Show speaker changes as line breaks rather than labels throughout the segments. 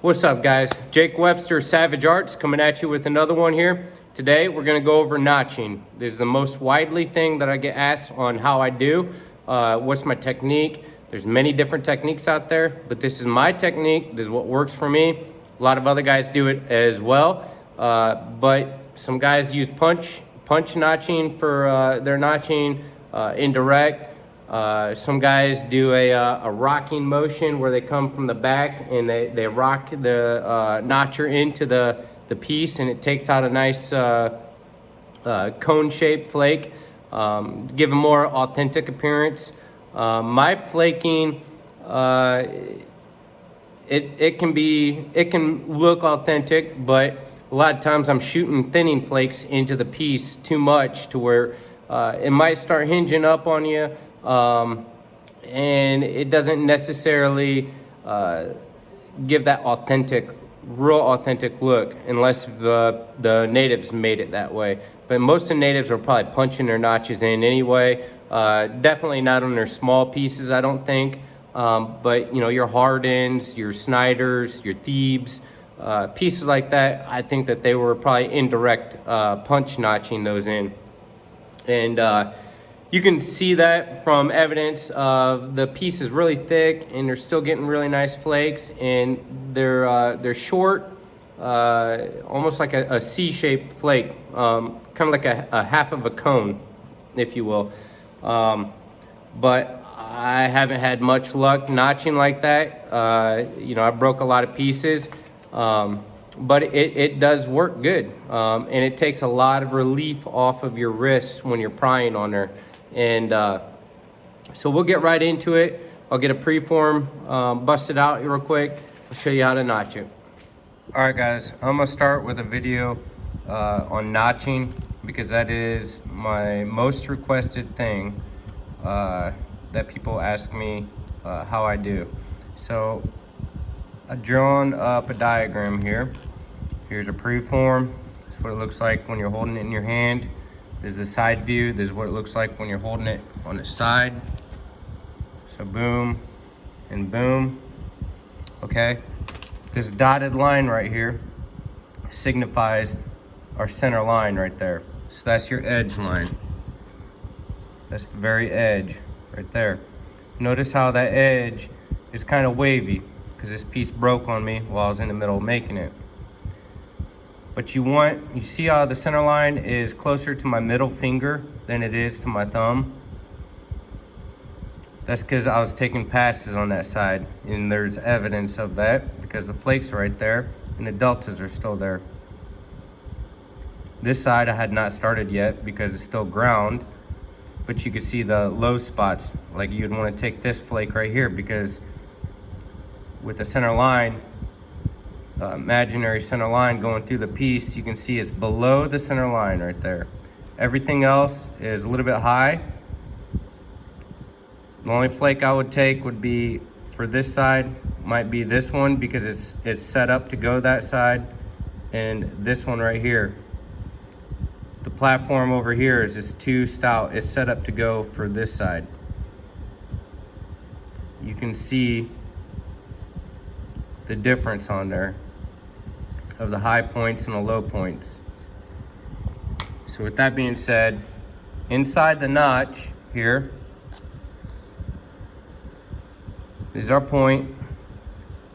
What's up, guys? Jake Webster, Savage Arts, coming at you with another one here. Today we're going to go over notching. This is the most widely thing that I get asked on how I do. What's my technique? There's many different techniques out there, but this is my technique. This is what works for me. A lot of other guys do it as well, but some guys use punch notching for their notching, indirect. Some guys do a rocking motion where they come from the back and they rock the notcher into the piece, and it takes out a nice cone-shaped flake, give a more authentic appearance. My flaking, it can look authentic, but a lot of times I'm shooting thinning flakes into the piece too much to where it might start hinging up on you. And it doesn't necessarily give that real authentic look unless the natives made it that way. But most of the natives are probably punching their notches in anyway. Definitely not on their small pieces, I don't think. But you know, your Hardens, your Snyders, your Thebes, pieces like that, I think that they were probably indirect punch notching those in. And you can see that from evidence of the piece is really thick and they're still getting really nice flakes, and they're short, almost like a C-shaped flake, kind of like a half of a cone, if you will. But I haven't had much luck notching like that. You know, I broke a lot of pieces, but it does work good, and it takes a lot of relief off of your wrists when you're prying on there. And so we'll get right into it. I'll get a preform busted out real quick. I'll show you how to notch it. All right, guys, I'm gonna start with a video on notching, because that is my most requested thing that people ask me how I do. So I've drawn up a diagram here. Here's a preform. That's what it looks like when you're holding it in your hand. This is the side view. This is what it looks like when you're holding it on the side. So boom and boom. Okay. This dotted line right here signifies our center line right there. So that's your edge line. That's the very edge right there. Notice how that edge is kind of wavy because this piece broke on me while I was in the middle of making it. But you see how the center line is closer to my middle finger than it is to my thumb? That's because I was taking passes on that side, and there's evidence of that because the flakes are right there and the deltas are still there. This side I had not started yet because it's still ground, but you can see the low spots. Like you'd want to take this flake right here, because with the center line, imaginary center line going through the piece, you can see it's below the center line right there. Everything else is a little bit high. The only flake I would take would be for this side, might be this one, because it's set up to go that side, and this one right here. The platform over here is just too stout. It's set up to go for this side. You can see the difference on there of the high points and the low points. So with that being said, inside the notch here is our point.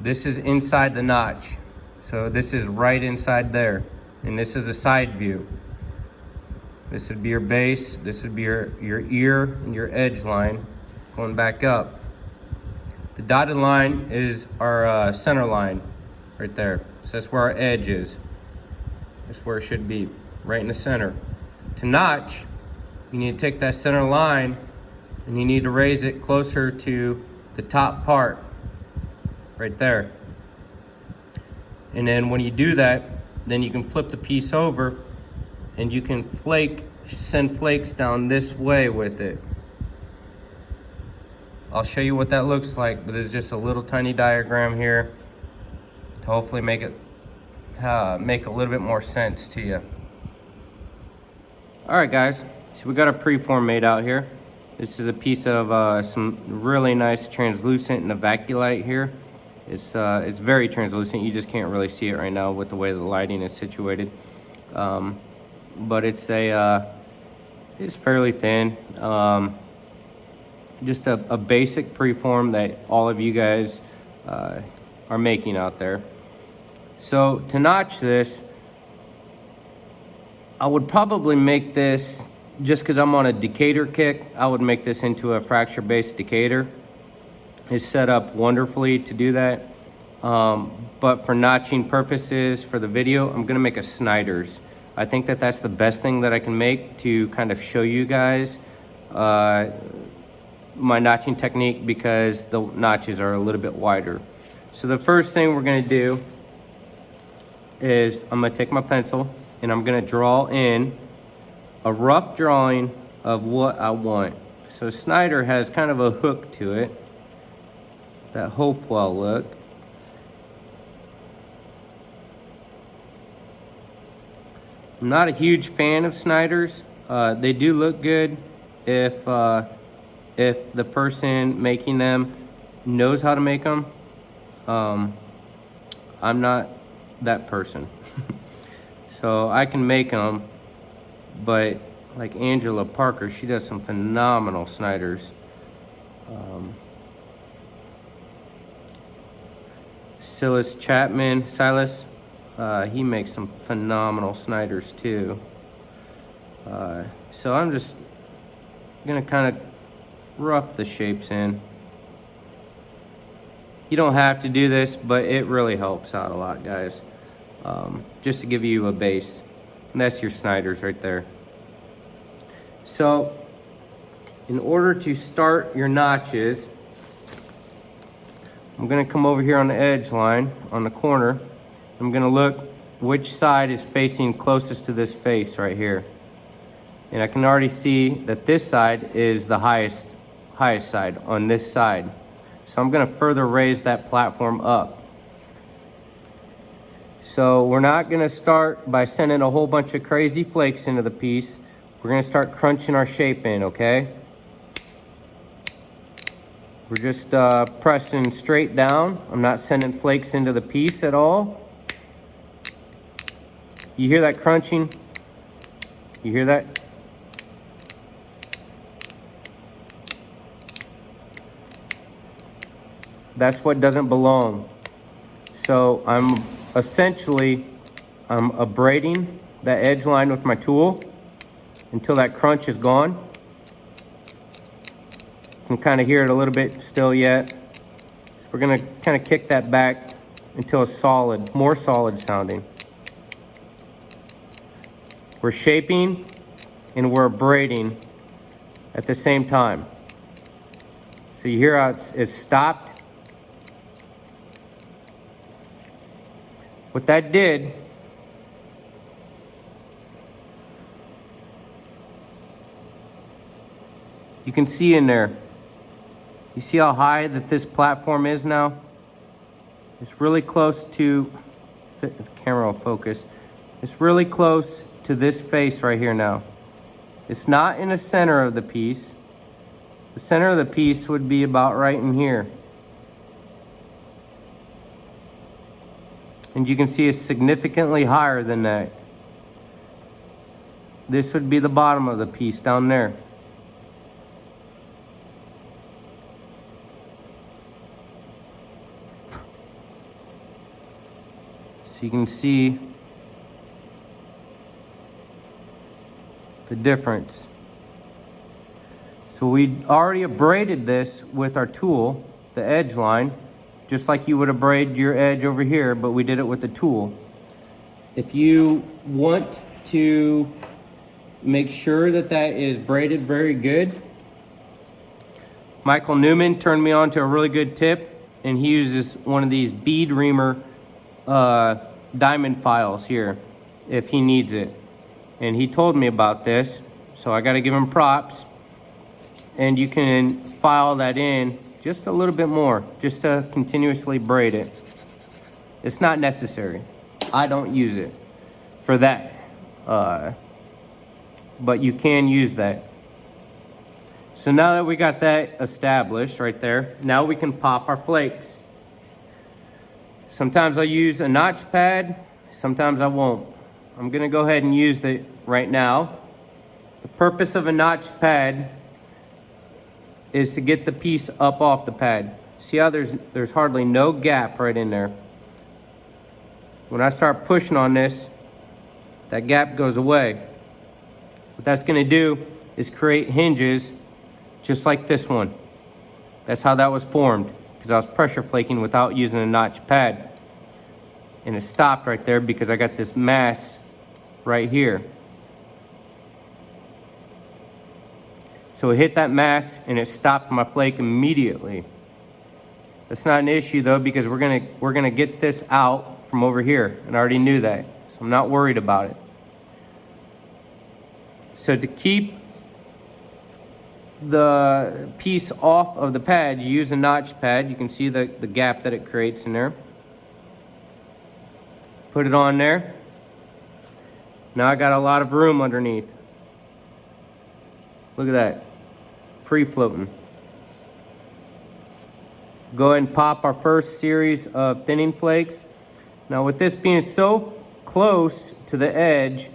This is inside the notch. So this is right inside there. And this is a side view. This would be your base. This would be your ear and your edge line going back up. The dotted line is our center line right there. So that's where our edge is. That's where it should be, right in the center. To notch, you need to take that center line and you need to raise it closer to the top part, right there. And then when you do that, then you can flip the piece over and you can send flakes down this way with it. I'll show you what that looks like, but there's just a little tiny diagram here to hopefully make a little bit more sense to you. All right, guys, so we got a preform made out here. This is a piece of some really nice translucent novaculite here. It's very translucent. You just can't really see it right now with the way the lighting is situated. But it's fairly thin. Just a basic preform that all of you guys are making out there. So to notch this, I would probably make this, just because I'm on a Decatur kick, I would make this into a fracture-based Decatur. It's set up wonderfully to do that. But for notching purposes for the video, I'm gonna make a Snyder's. I think that that's the best thing that I can make to kind of show you guys my notching technique, because the notches are a little bit wider. So the first thing we're gonna do is I'm gonna take my pencil and I'm gonna draw in a rough drawing of what I want. So Snyder has kind of a hook to it, that Hopewell look. I'm not a huge fan of Snyders. They do look good if the person making them knows how to make them. I'm not that person. So I can make them, but like Angela Parker, she does some phenomenal Snyders. Silas, he makes some phenomenal Snyders too. So I'm just gonna kind of rough the shapes in. You don't have to do this, but it really helps out a lot, guys. Just to give you a base. And that's your Snyders right there. So in order to start your notches, I'm gonna come over here on the edge line, on the corner. I'm gonna look which side is facing closest to this face right here. And I can already see that this side is the highest side on this side. So I'm gonna further raise that platform up. So we're not gonna start by sending a whole bunch of crazy flakes into the piece. We're gonna start crunching our shape in, okay? We're just pressing straight down. I'm not sending flakes into the piece at all. You hear that crunching? You hear that? That's what doesn't belong. So I'm abrading that edge line with my tool until that crunch is gone. You can kind of hear it a little bit still yet. So we're gonna kind of kick that back until it's solid, more solid sounding. We're shaping and we're abrading at the same time. So you hear how it's stopped. What that did, you can see in there, you see how high that this platform is now? It's really close to, if the camera will focus, it's really close to this face right here now. It's not in the center of the piece. The center of the piece would be about right in here. And you can see it's significantly higher than that. This would be the bottom of the piece down there. So you can see the difference. So we already abraded this with our tool, the edge line, just like you would abrade your edge over here, but we did it with the tool. If you want to make sure that that is braided very good, Michael Newman turned me on to a really good tip, and he uses one of these bead reamer diamond files here if he needs it. And he told me about this, so I got to give him props. And you can file that in just a little bit more, just to continuously braid it. It's not necessary. I don't use it for that, but you can use that. So now that we got that established right there, now we can pop our flakes. Sometimes I'll use a notch pad, sometimes I won't. I'm gonna go ahead and use it right now. The purpose of a notched pad is to get the piece up off the pad. See how there's hardly no gap right in there. When I start pushing on this, that gap goes away. What that's gonna do is create hinges just like this one. That's how that was formed, because I was pressure flaking without using a notch pad. And it stopped right there because I got this mass right here. So it hit that mass and it stopped my flake immediately. That's not an issue though, because we're gonna get this out from over here, and I already knew that, so I'm not worried about it. So to keep the piece off of the pad, you use a notch pad. You can see the gap that it creates in there. Put it on there. Now I got a lot of room underneath. Look at that, free floating. Go ahead and pop our first series of thinning flakes. Now with this being so close to the edge,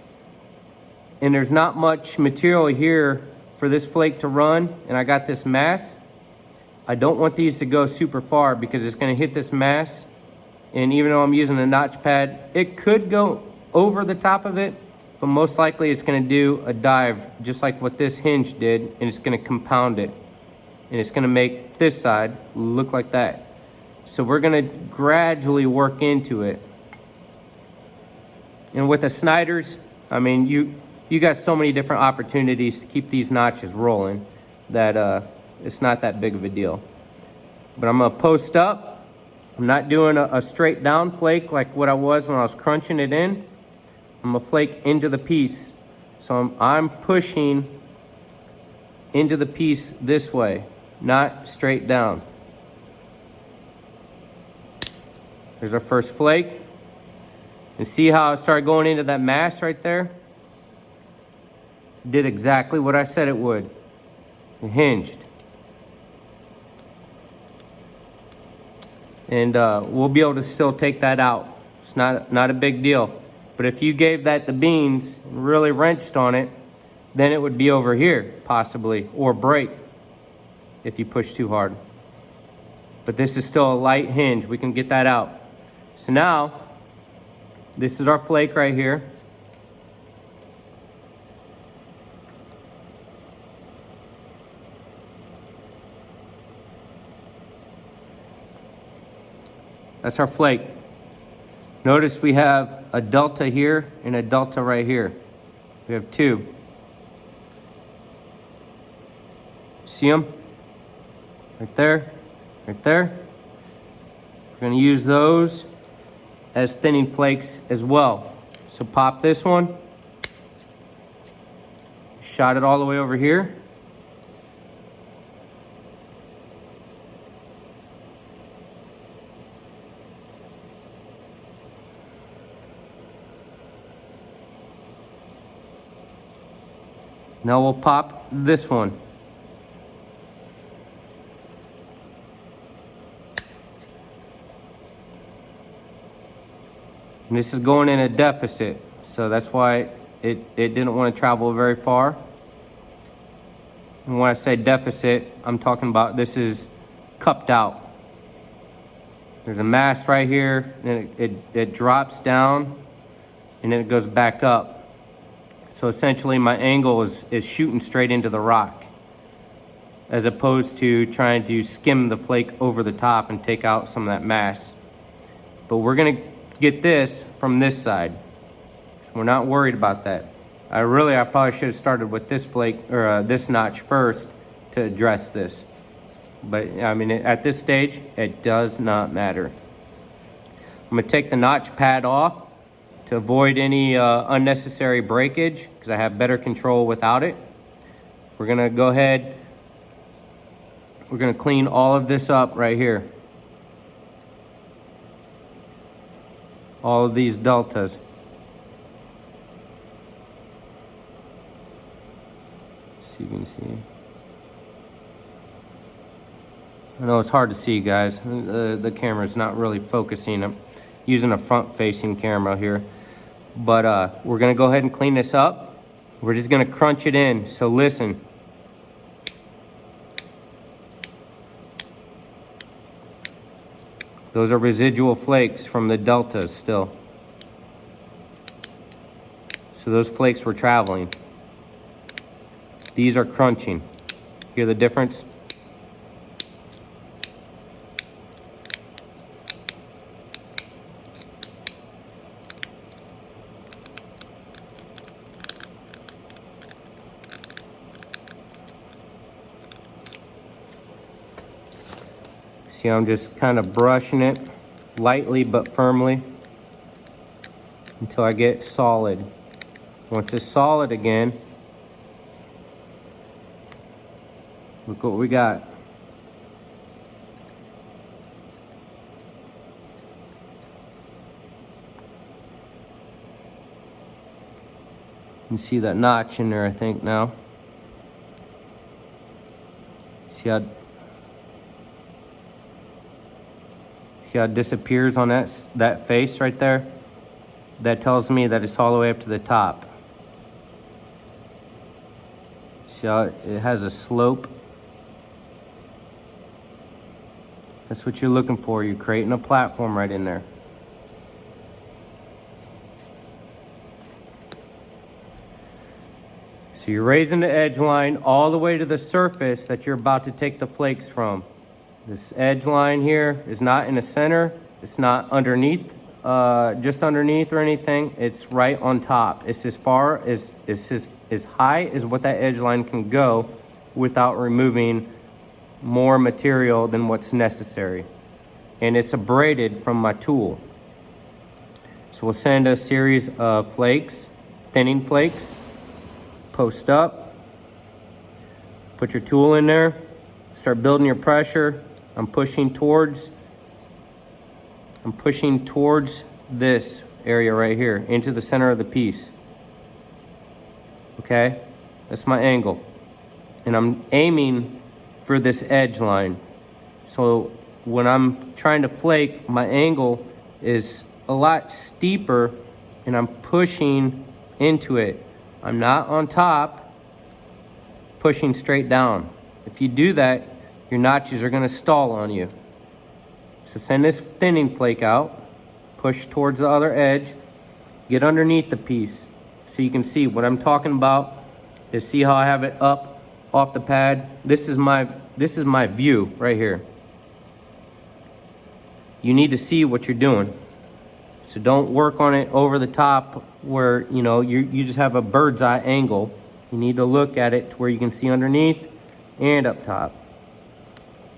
and there's not much material here for this flake to run, and I got this mass, I don't want these to go super far because it's gonna hit this mass, and even though I'm using a notch pad, it could go over the top of it, but most likely it's gonna do a dive just like what this hinge did, and it's gonna compound it. And it's gonna make this side look like that. So we're gonna gradually work into it. And with the Snyders, I mean, you got so many different opportunities to keep these notches rolling that it's not that big of a deal. But I'm gonna post up. I'm not doing a straight down flake like what I was when I was crunching it in. I'm gonna flake into the piece. So I'm pushing into the piece this way, not straight down. There's our first flake. And see how I started going into that mass right there? Did exactly what I said it would. It hinged. And we'll be able to still take that out. It's not a big deal. But if you gave that the beans and really wrenched on it, then it would be over here, possibly, or break if you push too hard. But this is still a light hinge. We can get that out. So now, this is our flake right here. That's our flake. Notice we have a delta here and a delta right here. We have two. See them? Right there, right there. We're gonna use those as thinning flakes as well. So pop this one. Shot it all the way over here. Now we'll pop this one. And this is going in a deficit, so that's why it didn't want to travel very far. And when I say deficit, I'm talking about this is cupped out. There's a mass right here, and it drops down, and then it goes back up. So essentially my angle is shooting straight into the rock, as opposed to trying to skim the flake over the top and take out some of that mass. But we're gonna get this from this side, so we're not worried about that. I probably should have started with this flake, or this notch first to address this. But I mean, at this stage, it does not matter. I'm gonna take the notch pad off to avoid any unnecessary breakage, because I have better control without it. We're gonna go ahead, we're gonna clean all of this up right here. All of these deltas. See if you can see. I know it's hard to see, guys. The camera's not really focusing. using a front facing camera here. But we're gonna go ahead and clean this up. We're just gonna crunch it in. So listen. Those are residual flakes from the deltas still. So those flakes were traveling. These are crunching. Hear the difference? See, I'm just kind of brushing it lightly but firmly until I get solid. Once it's solid again, look what we got. You can see that notch in there, I think, now. See how it disappears on that face right there? That tells me that it's all the way up to the top. See how it has a slope? That's what you're looking for. You're creating a platform right in there. So you're raising the edge line all the way to the surface that you're about to take the flakes from. This edge line here is not in the center. It's not underneath, just underneath or anything. It's right on top. It's as far as, as high as what that edge line can go without removing more material than what's necessary. And it's abraded from my tool. So we'll send a series of flakes, thinning flakes, post up, put your tool in there, start building your pressure. I'm pushing towards this area right here, into the center of the piece. Okay, that's my angle. And I'm aiming for this edge line. So when I'm trying to flake, my angle is a lot steeper and I'm pushing into it. I'm not on top, pushing straight down. If you do that, your notches are gonna stall on you. So send this thinning flake out, push towards the other edge, get underneath the piece so you can see what I'm talking about. Is see how I have it up off the pad? This is my view right here. You need to see what you're doing. So don't work on it over the top where you just have a bird's eye angle. You need to look at it to where you can see underneath and up top.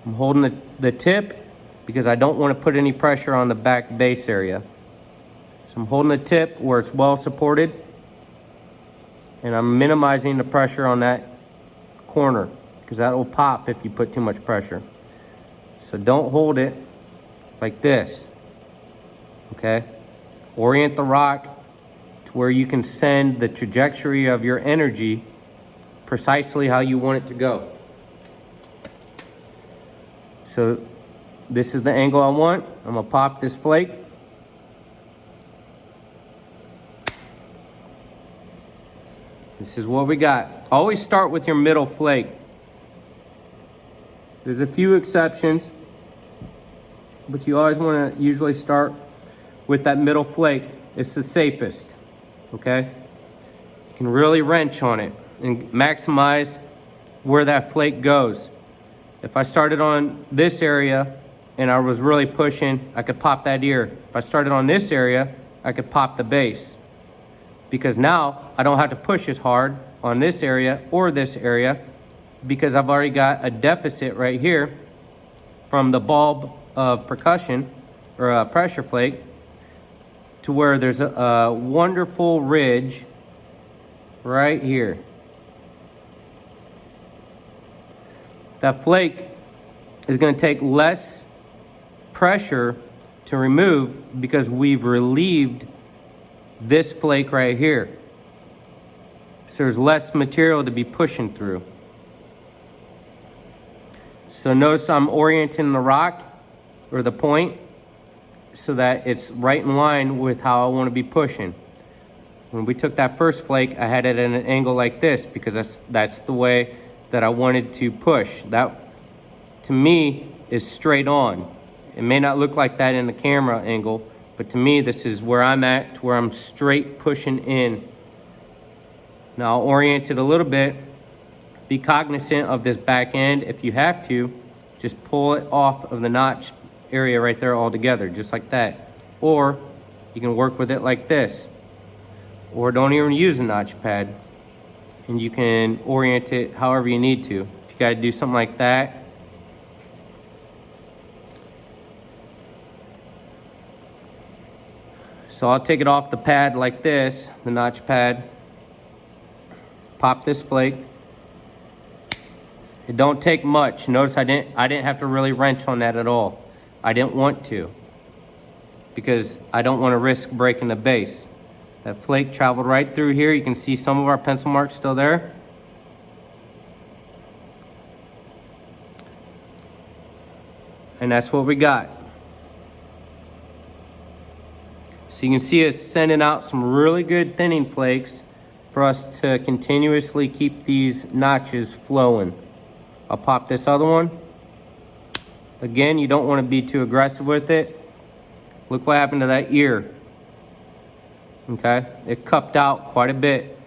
I'm holding the tip because I don't want to put any pressure on the back base area. So I'm holding the tip where it's well supported and I'm minimizing the pressure on that corner because that will pop if you put too much pressure. So don't hold it like this, okay? Orient the rock to where you can send the trajectory of your energy precisely how you want it to go. So this is the angle I want. I'm gonna pop this flake. This is what we got. Always start with your middle flake. There's a few exceptions, but you always wanna usually start with that middle flake. It's the safest, okay? You can really wrench on it and maximize where that flake goes. If I started on this area and I was really pushing, I could pop that ear. If I started on this area, I could pop the base. Because now I don't have to push as hard on this area or this area because I've already got a deficit right here from the bulb of percussion or a pressure flake to where there's a wonderful ridge right here. That flake is going to take less pressure to remove because we've relieved this flake right here. So there's less material to be pushing through. So notice I'm orienting the rock or the point so that it's right in line with how I want to be pushing. When we took that first flake, I had it at an angle like this because that's the way that I wanted to push. That, to me, is straight on. It may not look like that in the camera angle, but to me, this is where I'm at, to where I'm straight pushing in. Now, I'll orient it a little bit. Be cognizant of this back end. If you have to, just pull it off of the notch area right there altogether, just like that. Or you can work with it like this. Or don't even use a notch pad, and you can orient it however you need to. If you got to do something like that, so I'll take it off the pad like this, the notch pad, pop this flake. It don't take much. Notice I didn't have to really wrench on that at all. I didn't want to, because I don't want to risk breaking the base. That flake traveled right through here. You can see some of our pencil marks still there. And that's what we got. So you can see it's sending out some really good thinning flakes for us to continuously keep these notches flowing. I'll pop this other one. Again, you don't want to be too aggressive with it. Look what happened to that ear. Okay, it cupped out quite a bit.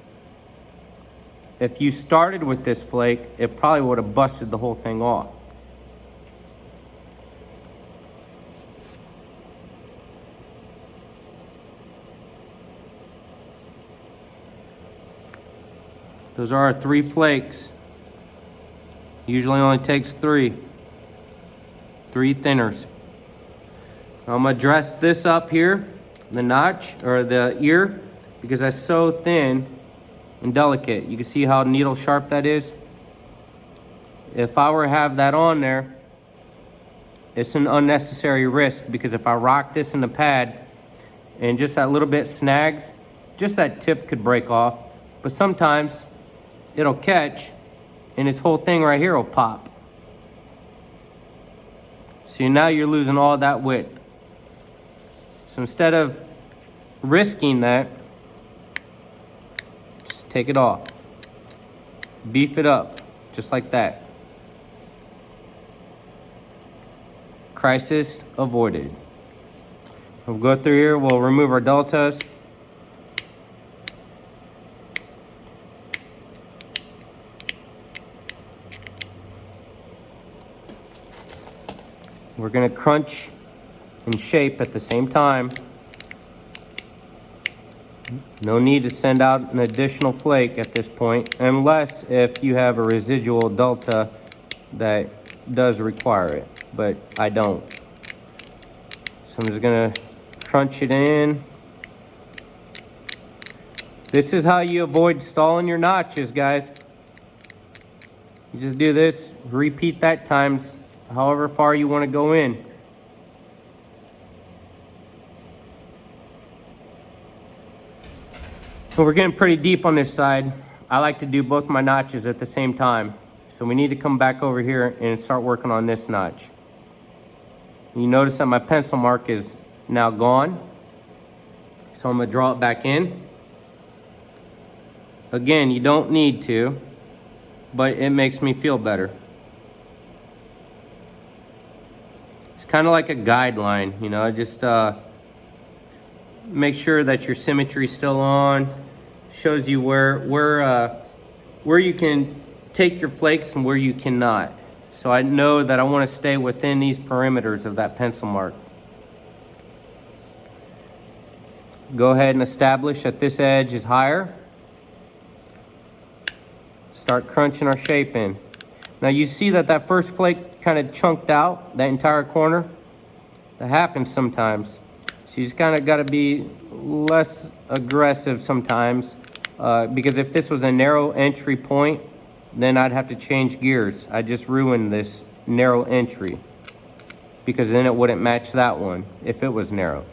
If you started with this flake, it probably would have busted the whole thing off. Those are our 3 flakes. Usually only takes 3 thinners. I'm gonna dress this up here, the notch or the ear, because that's so thin and delicate. You can see how needle sharp that is. If I were to have that on there, it's an unnecessary risk, because if I rock this in the pad and just that little bit snags, just that tip could break off. But sometimes it'll catch and this whole thing right here will pop. So now you're losing all that width. So instead of risking that, just take it off. Beef it up, just like that. Crisis avoided. We'll go through here, we'll remove our deltas. We're gonna crunch and shape at the same time. No need to send out an additional flake at this point, unless if you have a residual delta that does require it, but I don't. So I'm just gonna crunch it in. This is how you avoid stalling your notches, guys. You just do this, repeat that times however far you want to go in. And we're getting pretty deep on this side. I like to do both my notches at the same time. So we need to come back over here and start working on this notch. You notice that my pencil mark is now gone. So I'm gonna draw it back in. Again, you don't need to, but it makes me feel better. It's kind of like a guideline, you know, just make sure that your symmetry is still on. Shows you where you can take your flakes and where you cannot. So I know that I want to stay within these perimeters of that pencil mark. Go ahead and establish that this edge is higher. Start crunching our shape in. Now you see that first flake kind of chunked out, that entire corner. That happens sometimes. So you just kind of got to be less aggressive sometimes, because if this was a narrow entry point, then I'd have to change gears. I just ruined this narrow entry, because then it wouldn't match that one if it was narrow.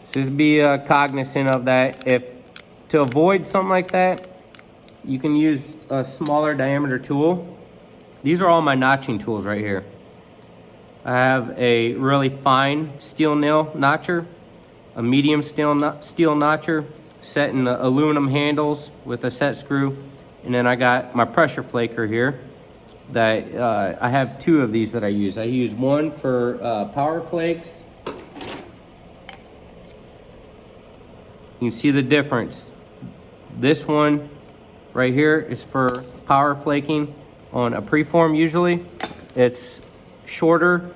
So just be cognizant of that. To avoid something like that, you can use a smaller diameter tool. These are all my notching tools right here. I have a really fine steel nail notcher, a medium steel notcher set in the aluminum handles with a set screw, and then I got my pressure flaker here that I have two of these that I use. I use one for power flakes. You can see the difference. This one right here is for power flaking on a preform usually. It's shorter,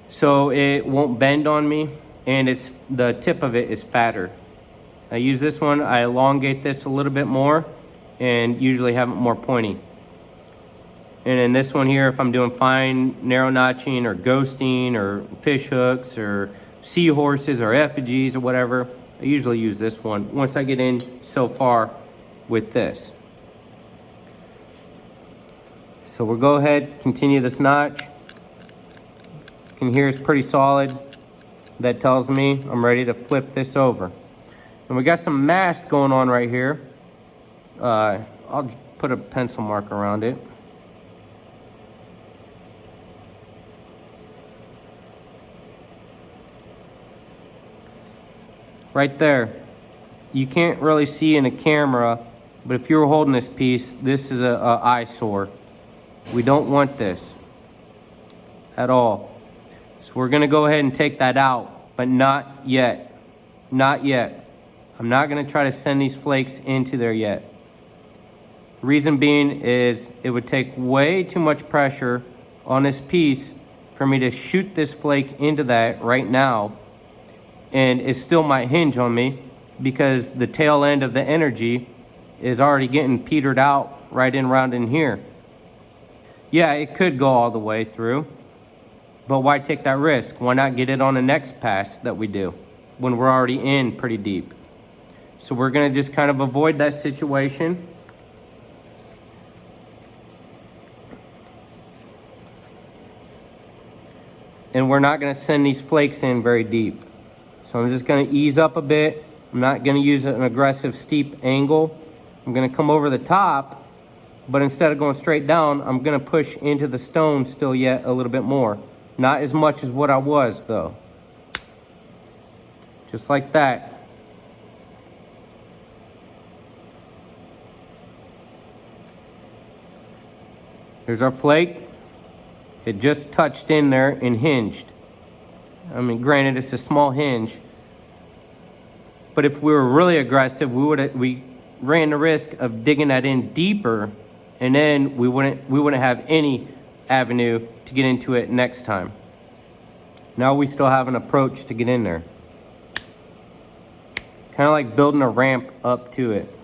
so it won't bend on me, and the tip of it is fatter. I use this one, I elongate this a little bit more, and usually have it more pointy. And then this one here, if I'm doing fine narrow notching or ghosting or fish hooks or seahorses or effigies or whatever, I usually use this one once I get in so far with this. So we'll go ahead, continue this notch. You can hear it's pretty solid. That tells me I'm ready to flip this over. And we got some mass going on right here. I'll put a pencil mark around it. Right there. You can't really see in a camera, but if you were holding this piece, this is a eyesore. We don't want this at all. So we're gonna go ahead and take that out, but not yet. Not yet. I'm not gonna try to send these flakes into there yet. Reason being is it would take way too much pressure on this piece for me to shoot this flake into that right now, and it still might hinge on me because the tail end of the energy is already getting petered out right in around in here. Yeah, it could go all the way through, but why take that risk? Why not get it on the next pass that we do when we're already in pretty deep? So we're gonna just kind of avoid that situation. And we're not gonna send these flakes in very deep. So I'm just gonna ease up a bit. I'm not gonna use an aggressive steep angle. I'm gonna come over the top, but instead of going straight down, I'm gonna push into the stone still yet a little bit more. Not as much as what I was though. Just like that. Here's our flake. It just touched in there and hinged. I mean, granted, it's a small hinge, but if we were really aggressive, we ran the risk of digging that in deeper, and then we wouldn't have any avenue to get into it next time. Now we still have an approach to get in there. Kind of like building a ramp up to it.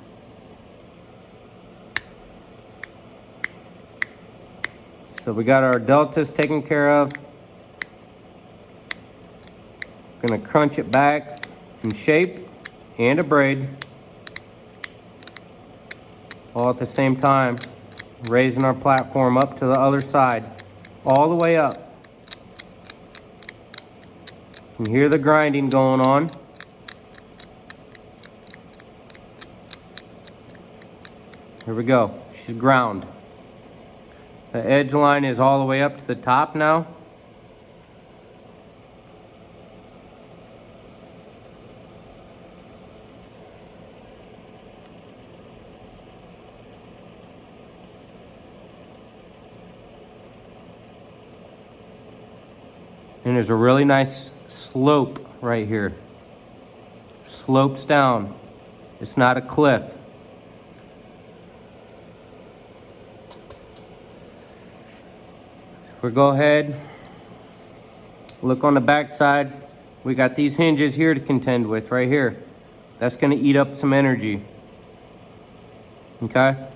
So we got our deltas taken care of. Gonna crunch it back in shape and abrade. All at the same time, raising our platform up to the other side, all the way up. You can hear the grinding going on. Here we go, she's ground. The edge line is all the way up to the top now. And there's a really nice slope right here. Slopes down. It's not a cliff. We'll go ahead, look on the back side. We got these hinges here to contend with right here. That's gonna eat up some energy. Okay?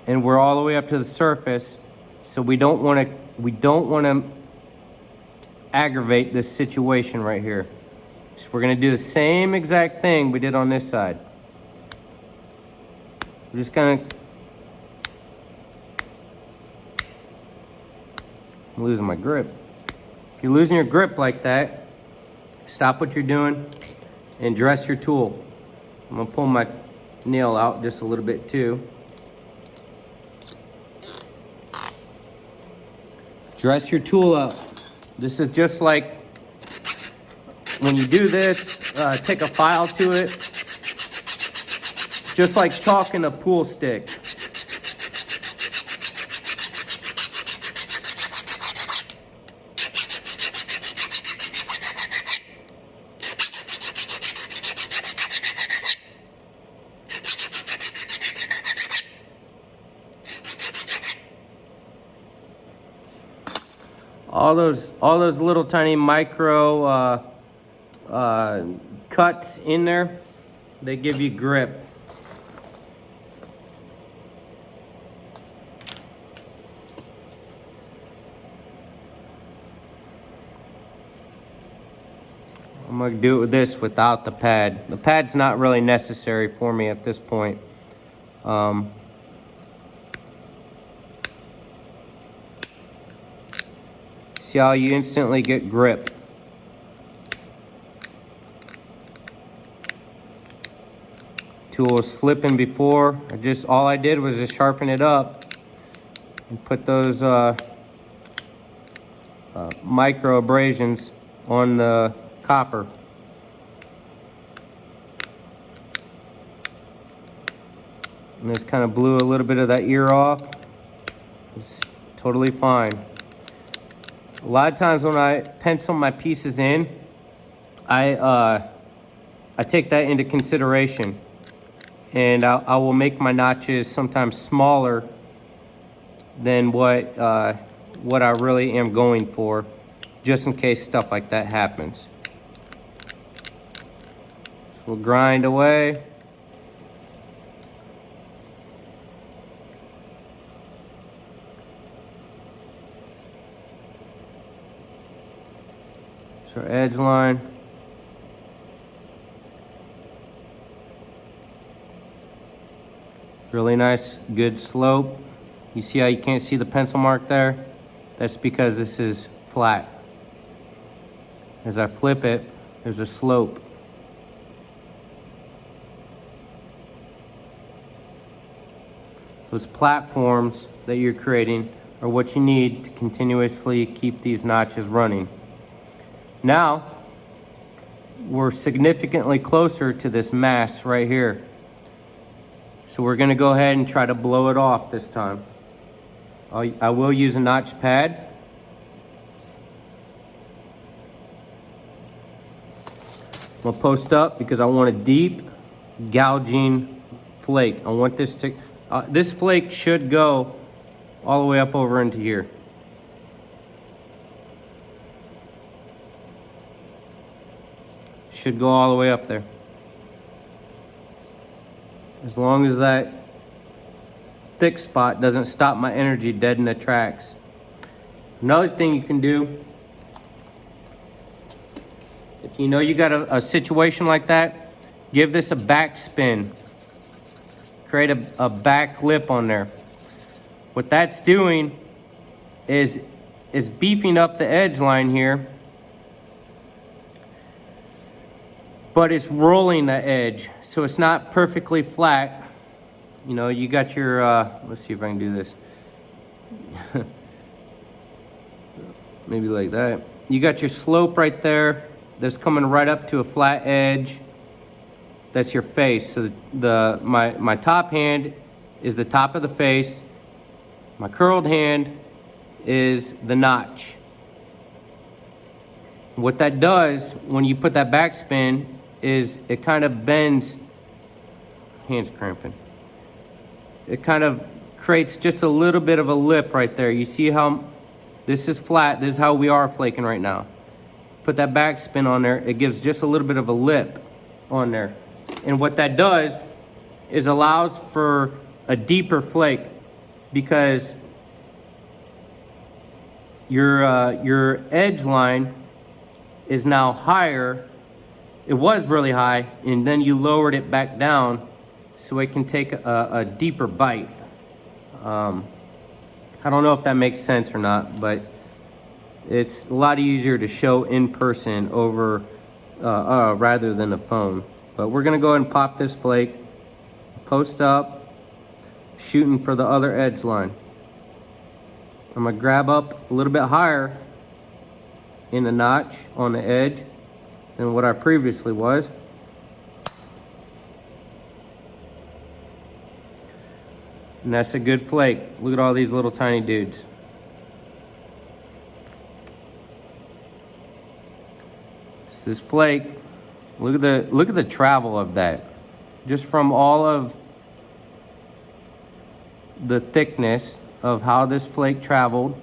And we're all the way up to the surface, so we don't wanna aggravate this situation right here. So we're gonna do the same exact thing we did on this side. We're just gonna, I'm losing my grip. If you're losing your grip like that, stop what you're doing and dress your tool. I'm gonna pull my nail out just a little bit too. Dress your tool up. This is just like when you do this, take a file to it, just like chalking a pool stick. All those little tiny micro cuts in there, they give you grip. I'm gonna do it with this without the pad. The pad's not really necessary for me at this point. See how you instantly get grip. Tool was slipping before. All I did was just sharpen it up and put those micro abrasions on the copper. And this kind of blew a little bit of that ear off. It's totally fine. A lot of times when I pencil my pieces in, I take that into consideration, and I will make my notches sometimes smaller than what I really am going for, just in case stuff like that happens. So we'll grind away. So our edge line. Really nice, good slope. You see how you can't see the pencil mark there? That's because this is flat. As I flip it, there's a slope. Those platforms that you're creating are what you need to continuously keep these notches running. Now, we're significantly closer to this mass right here. So we're gonna go ahead and try to blow it off this time. I will use a notch pad. I'm gonna post up because I want a deep gouging flake. I want this to, this flake should go all the way up over into here. Should go all the way up there. As long as that thick spot doesn't stop my energy dead in the tracks. Another thing you can do, if you know you got a situation like that, give this a back spin. Create a back lip on there. What that's doing is beefing up the edge line here, but it's rolling the edge, so it's not perfectly flat. You know, you got your, let's see if I can do this. Maybe like that. You got your slope right there that's coming right up to a flat edge. That's your face. So my top hand is the top of the face. My curled hand is the notch. What that does when you put that backspin is it kind of bends, hands cramping. It kind of creates just a little bit of a lip right there. You see how this is flat, this is how we are flaking right now. Put that backspin on there, it gives just a little bit of a lip on there. And what that does is allows for a deeper flake because your edge line is now higher. It was really high, and then you lowered it back down so it can take a deeper bite. I don't know if that makes sense or not, but it's a lot easier to show in person over rather than a phone. But we're gonna go ahead and pop this flake, post up, shooting for the other edge line. I'm gonna grab up a little bit higher in the notch on the edge than what I previously was. And that's a good flake. Look at all these little tiny dudes. So this flake, look at the travel of that. Just from all of the thickness of how this flake traveled,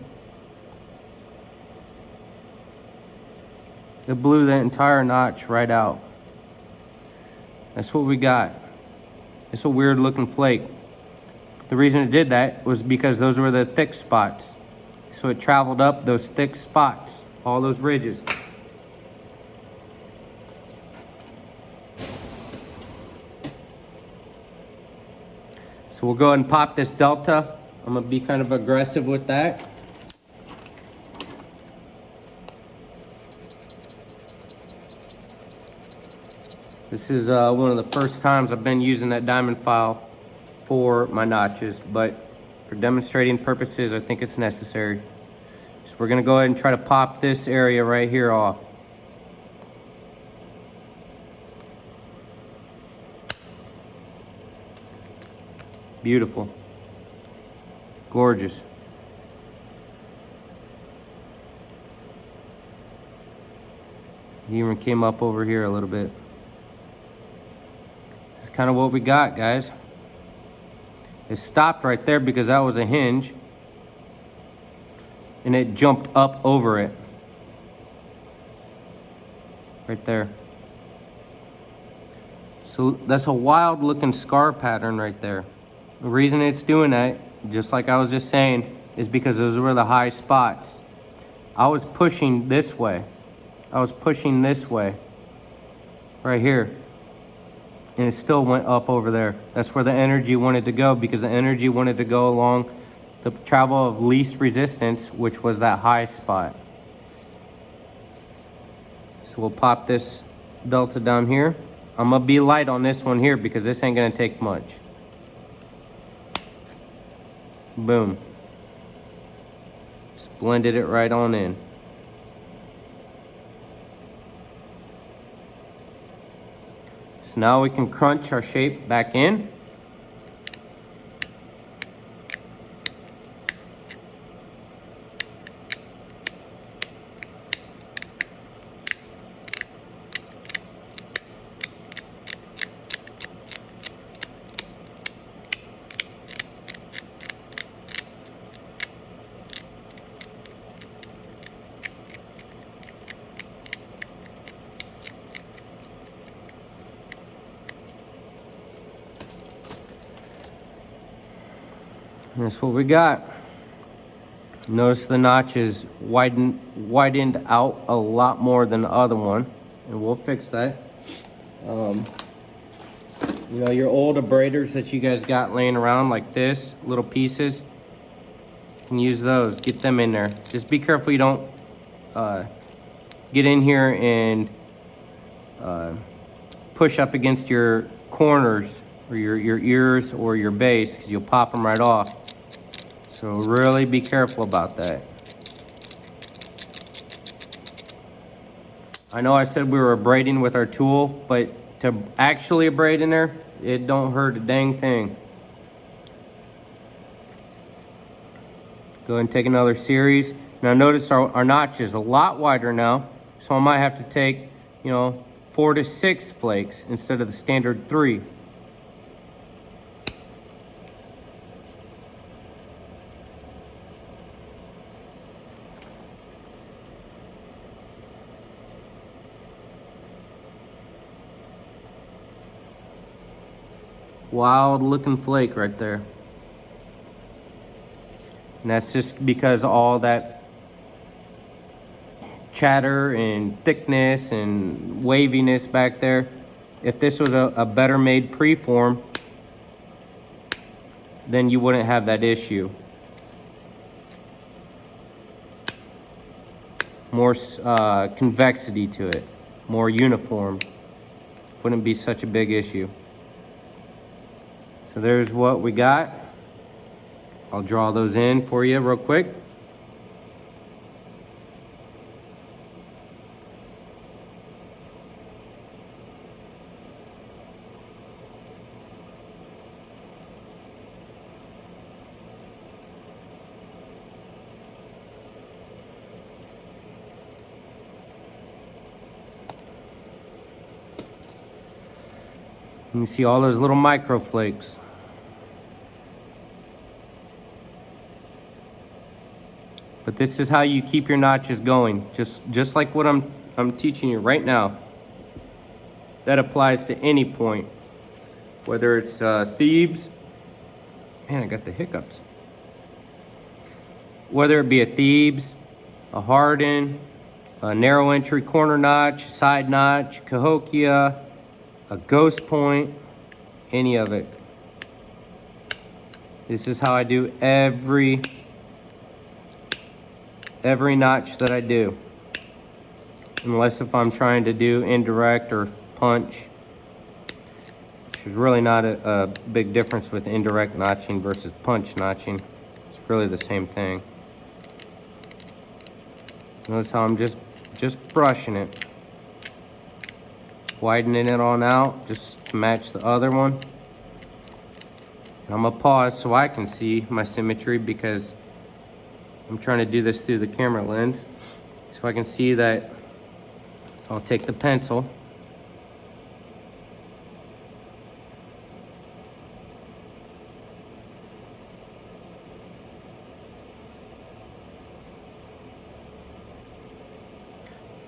it blew the entire notch right out. That's what we got. It's a weird looking flake. The reason it did that was because those were the thick spots. So it traveled up those thick spots, all those ridges. So we'll go ahead and pop this delta. I'm gonna be kind of aggressive with that. This is one of the first times I've been using that diamond file for my notches, but for demonstrating purposes, I think it's necessary. So we're gonna go ahead and try to pop this area right here off. Beautiful. Gorgeous. It even came up over here a little bit. That's kind of what we got, guys. It stopped right there because that was a hinge, and it jumped up over it. Right there. So that's a wild looking scar pattern right there. The reason it's doing that, just like I was just saying, is because those were the high spots. I was pushing this way. I was pushing this way. Right here. And it still went up over there. That's where the energy wanted to go, because the energy wanted to go along the travel of least resistance, which was that high spot. So we'll pop this delta down here. I'm gonna be light on this one here because this ain't gonna take much. Boom. Just blended it right on in. So now we can crunch our shape back in. And that's what we got. Notice the notch is widened out a lot more than the other one, and we'll fix that. You know, your old abraders that you guys got laying around like this, little pieces, you can use those. Get them in there. Just be careful you don't get in here and push up against your corners or your ears or your base, because you'll pop them right off. So really be careful about that. I know I said we were abrading with our tool, but to actually abrade in there, it don't hurt a dang thing. Go ahead and take another series. Now notice our notch is a lot wider now, so I might have to take, 4 to 6 flakes instead of the standard 3. Wild looking flake right there. And that's just because all that chatter and thickness and waviness back there. If this was a better made preform, then you wouldn't have that issue. More convexity to it, more uniform. Wouldn't be such a big issue. So there's what we got. I'll draw those in for you real quick. You can see all those little micro flakes. But this is how you keep your notches going, just like what I'm teaching you right now. That applies to any point, whether it's thieves. Man, I got the hiccups. Whether it be a thieves, a harden, a narrow entry corner notch, side notch, cahokia, a ghost point, any of it. This is how I do every notch that I do. Unless if I'm trying to do indirect or punch, which is really not a big difference with indirect notching versus punch notching. It's really the same thing. Notice how I'm just brushing it. Widening it on out just to match the other one. And I'm gonna pause so I can see my symmetry because I'm trying to do this through the camera lens. So I can see that I'll take the pencil.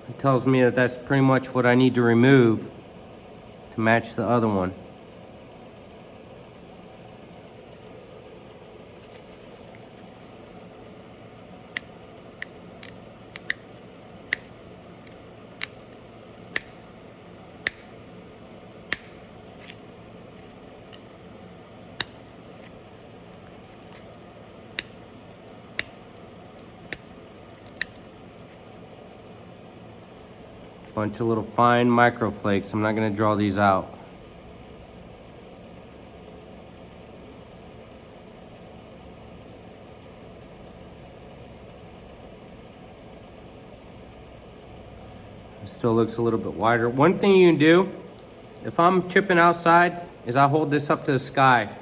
It tells me that that's pretty much what I need to remove to match the other one. Bunch of little fine micro flakes. I'm not going to draw these out. It still looks a little bit wider. One thing you can do, if I'm chipping outside, is I hold this up to the sky.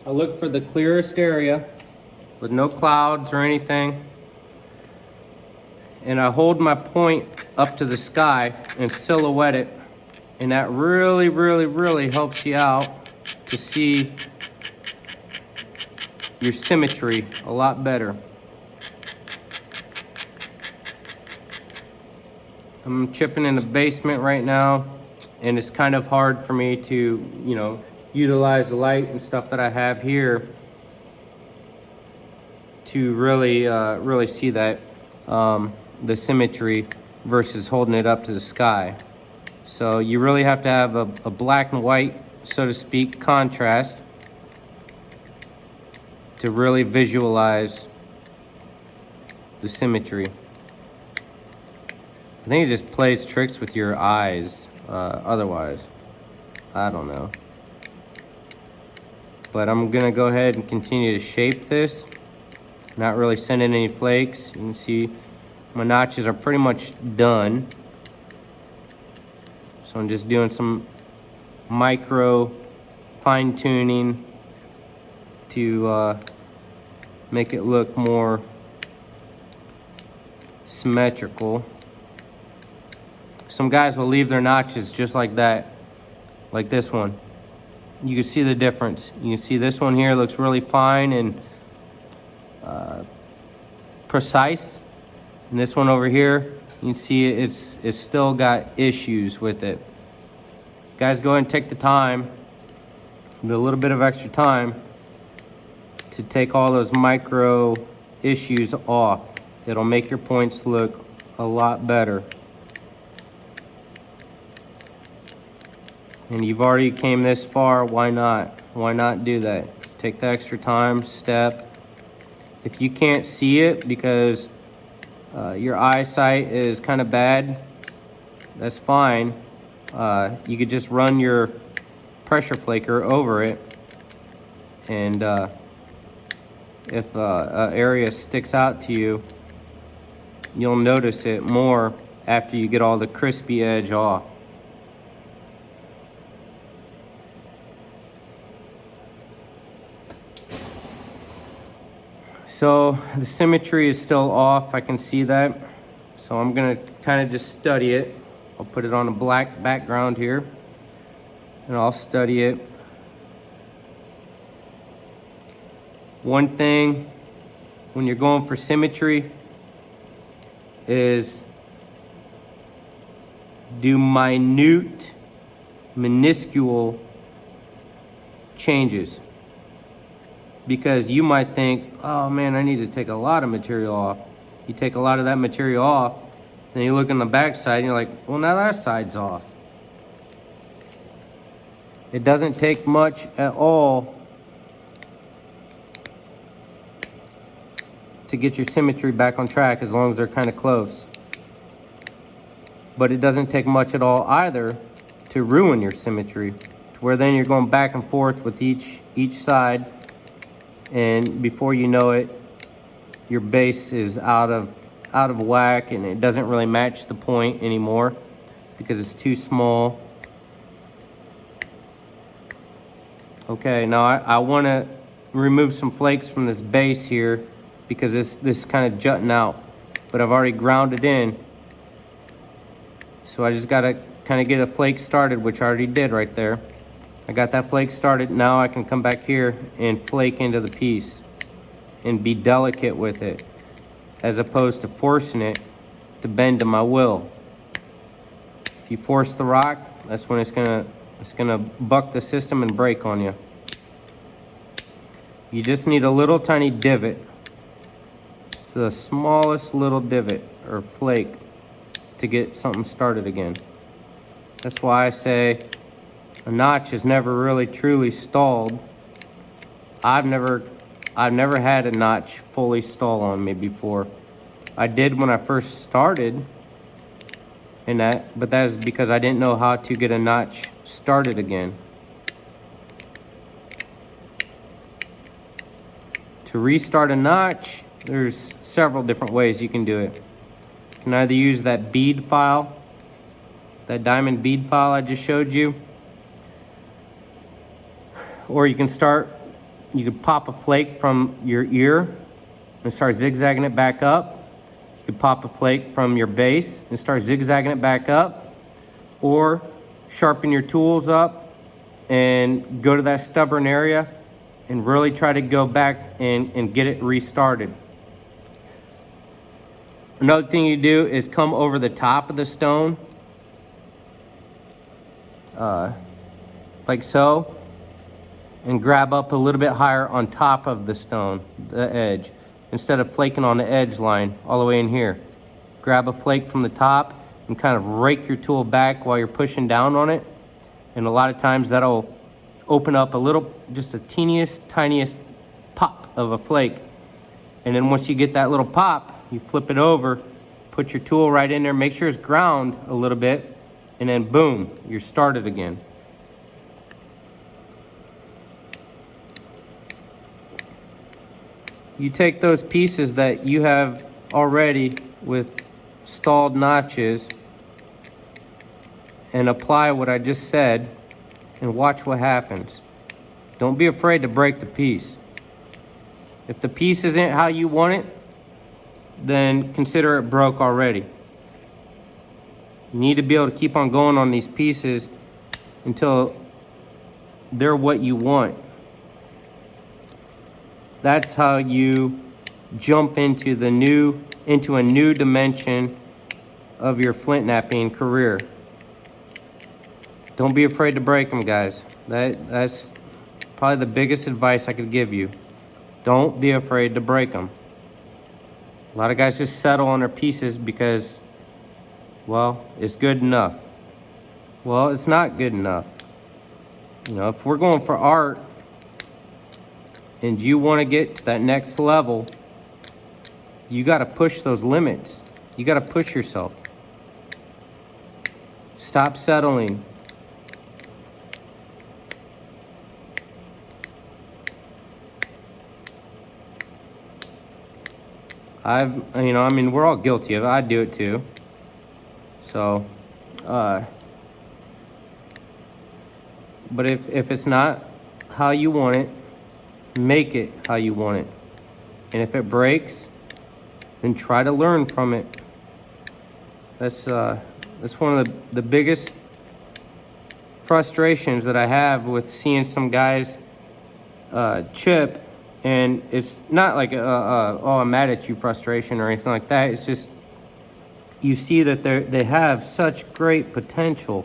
I look for the clearest area with no clouds or anything. And I hold my point up to the sky and silhouette it. And that really, really, really helps you out to see your symmetry a lot better. I'm chipping in the basement right now, and it's kind of hard for me to, utilize the light and stuff that I have here to really see that. The symmetry versus holding it up to the sky. So you really have to have a black and white, so to speak, contrast to really visualize the symmetry. I think it just plays tricks with your eyes otherwise. I don't know. But I'm gonna go ahead and continue to shape this. Not really sending any flakes. You can see my notches are pretty much done. So I'm just doing some micro fine tuning to make it look more symmetrical. Some guys will leave their notches just like that, like this one. You can see the difference. You can see this one here looks really fine and precise. And this one over here, you can see it's still got issues with it. Guys, go ahead and take the time, with a little bit of extra time, to take all those micro issues off. It'll make your points look a lot better. And you've already came this far, why not? Why not do that? Take the extra time, step. If you can't see it because your eyesight is kind of bad, that's fine. You could just run your pressure flaker over it, and if an area sticks out to you, you'll notice it more after you get all the crispy edge off. So the symmetry is still off, I can see that. So I'm gonna kind of just study it I'll put it on a black background here, and I'll study it. One thing when you're going for symmetry is do minute, minuscule changes. Because you might think, oh man, I need to take a lot of material off. You take a lot of that material off, then you look on the back side and you're like, well, now that side's off. It doesn't take much at all to get your symmetry back on track, as long as they're kind of close. But it doesn't take much at all either to ruin your symmetry, to where then you're going back and forth with each side, and before you know it, your base is out of whack, and it doesn't really match the point anymore because it's too small. Okay, now I want to remove some flakes from this base here because this is kind of jutting out, but I've already ground it in. So I just got to kind of get a flake started, which I already did right there. I got that flake started. Now I can come back here and flake into the piece and be delicate with it, as opposed to forcing it to bend to my will. If you force the rock, that's when it's gonna buck the system and break on you. You just need a little tiny divot. It's the smallest little divot or flake to get something started again. That's why I say a notch is never really truly stalled. I've never had a notch fully stall on me before. I did when I first started, but that is because I didn't know how to get a notch started again. To restart a notch, there's several different ways you can do it. You can either use that bead file, that diamond bead file I just showed you, or you can pop a flake from your ear and start zigzagging it back up. You can pop a flake from your base and start zigzagging it back up, or sharpen your tools up and go to that stubborn area and really try to go back and get it restarted. Another thing you do is come over the top of the stone, like so, and grab up a little bit higher on top of the stone, the edge, instead of flaking on the edge line all the way in here. Grab a flake from the top and kind of rake your tool back while you're pushing down on it, and a lot of times that'll open up a little, just a tiniest pop of a flake. And then once you get that little pop, you flip it over, put your tool right in there, make sure it's ground a little bit, and then boom, you're started again. You take those pieces that you have already with stalled notches and apply what I just said and watch what happens. Don't be afraid to break the piece. If the piece isn't how you want it, then consider it broke already. You need to be able to keep on going on these pieces until they're what you want. That's how you jump into a new dimension of your flint knapping career. Don't be afraid to break them, guys. That's probably the biggest advice I could give you. Don't be afraid to break them. A lot of guys just settle on their pieces because, well, it's good enough. Well, it's not good enough. You know, if we're going for art and you want to get to that next level, you got to push those limits. You got to push yourself. Stop settling. We're all guilty of it. I do it too. So, but if it's not how you want it, make it how you want it. And if it breaks, then try to learn from it. That's one of the biggest frustrations that I have with seeing some guys chip, and it's not like oh, I'm mad at you frustration or anything like that. It's just you see that they have such great potential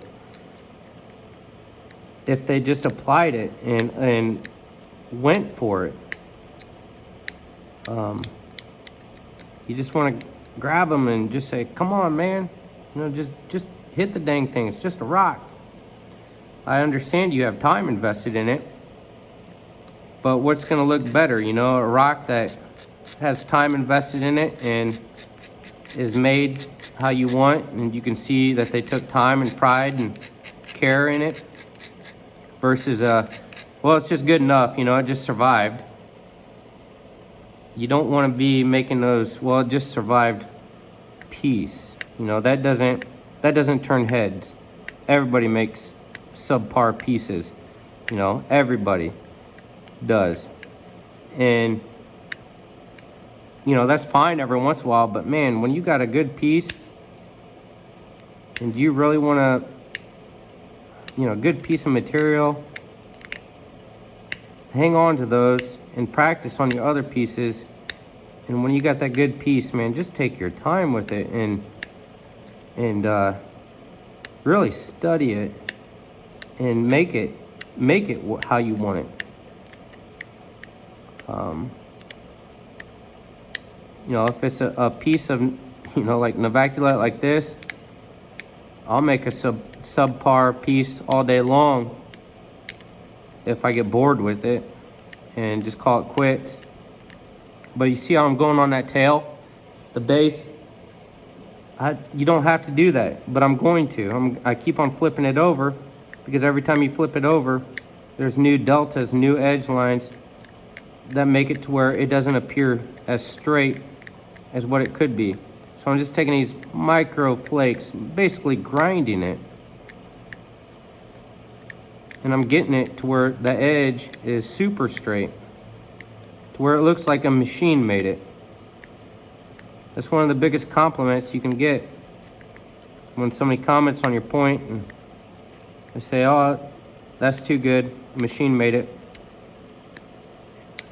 if they just applied it and went for it. You just want to grab them and just say, come on, man, you know, just hit the dang thing. It's just a rock. I understand you have time invested in it, but what's going to look better? You know, a rock that has time invested in it and is made how you want, and you can see that they took time and pride and care in it, versus well, it's just good enough, you know, it just survived. You don't want to be making those, well, it just survived piece. You know, that doesn't turn heads. Everybody makes subpar pieces, you know, everybody does. And you know, that's fine every once in a while, but man, when you got a good piece and do you really want to, you know, good piece of material, hang on to those and practice on your other pieces. And when you got that good piece, man, just take your time with it and really study it and make it how you want it. You know, if it's a piece of, you know, like Naviculate like this, I'll make a subpar piece all day long if I get bored with it and just call it quits. But you see how I'm going on that tail, the base? You don't have to do that, but I'm going to. I keep on flipping it over, because every time you flip it over, there's new deltas, new edge lines that make it to where it doesn't appear as straight as what it could be. So I'm just taking these micro flakes, basically grinding it, and I'm getting it to where the edge is super straight, to where it looks like a machine made it. That's one of the biggest compliments you can get, when somebody comments on your point and they say, oh, that's too good, machine made it.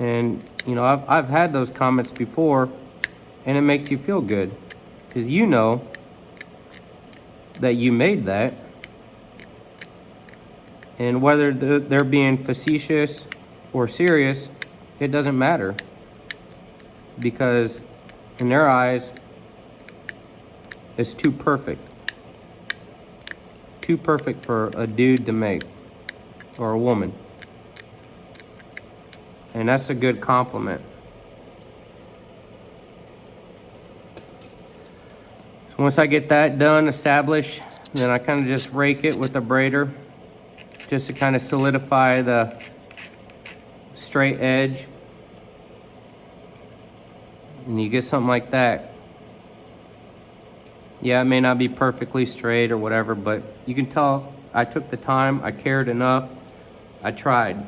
And you know, I've had those comments before, and it makes you feel good, because you know that you made that. And whether they're being facetious or serious, it doesn't matter, because in their eyes, it's too perfect. Too perfect for a dude to make, or a woman. And that's a good compliment. So once I get that done, established, then I kind of just rake it with a brader, just to kind of solidify the straight edge. And you get something like that. Yeah, it may not be perfectly straight or whatever, but you can tell I took the time, I cared enough, I tried.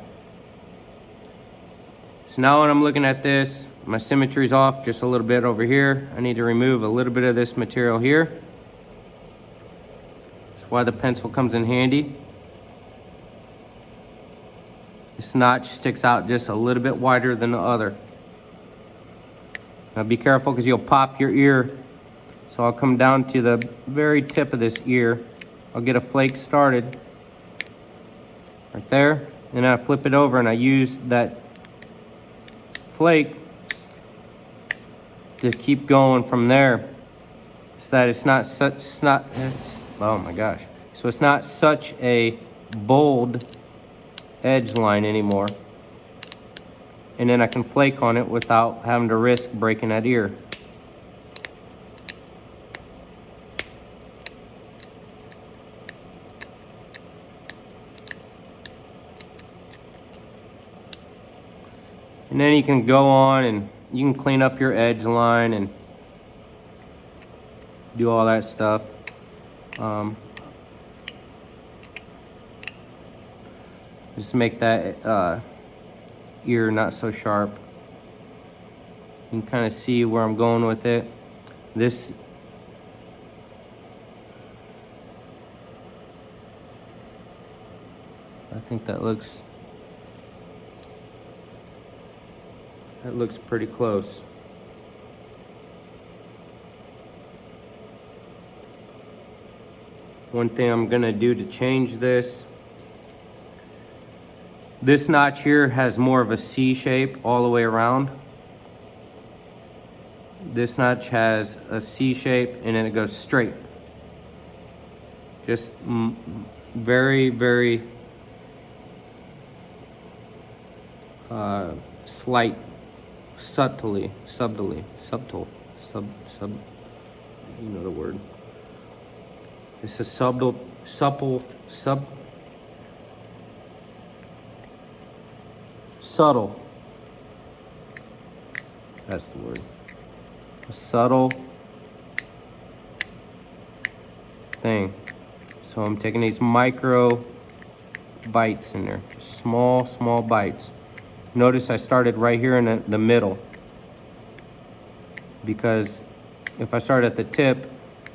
So now when I'm looking at this, my symmetry's off just a little bit over here. I need to remove a little bit of this material here. That's why the pencil comes in handy. This notch sticks out just a little bit wider than the other. Now be careful, because you'll pop your ear. So I'll come down to the very tip of this ear. I'll get a flake started right there. And then I flip it over and I use that flake to keep going from there, so that it's not oh my gosh. So it's not such a bold edge line anymore. And then I can flake on it without having to risk breaking that ear. And then you can go on and you can clean up your edge line and do all that stuff. Just make that ear not so sharp. You can kind of see where I'm going with it. This I think that looks pretty close. One thing I'm gonna do to change this notch here has more of a C shape all the way around. This notch has a C shape and then it goes straight. Just very, very slight, subtle, you know the word. It's a subtle, subtle. That's the word. A subtle thing. So I'm taking these micro bites in there, small bites. Notice I started right here in the middle, because if I start at the tip,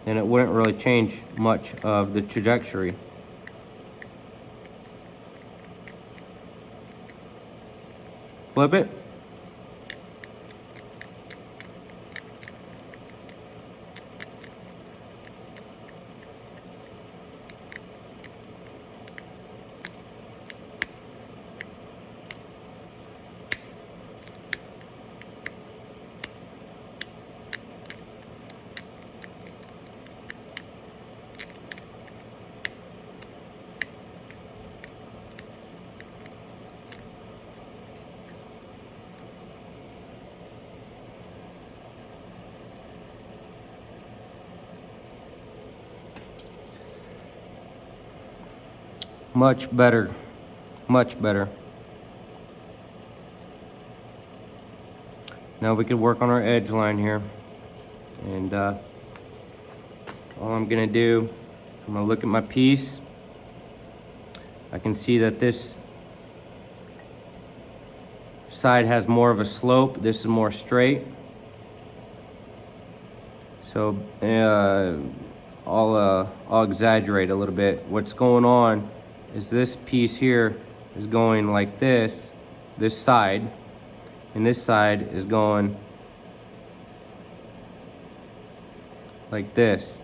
then it wouldn't really change much of the trajectory. Flip it. Much better, much better. Now we can work on our edge line here. And all I'm gonna do, I'm gonna look at my piece. I can see that this side has more of a slope. This is more straight. So I'll exaggerate a little bit. What's going on is this piece here is going like this side, and this side is going like this.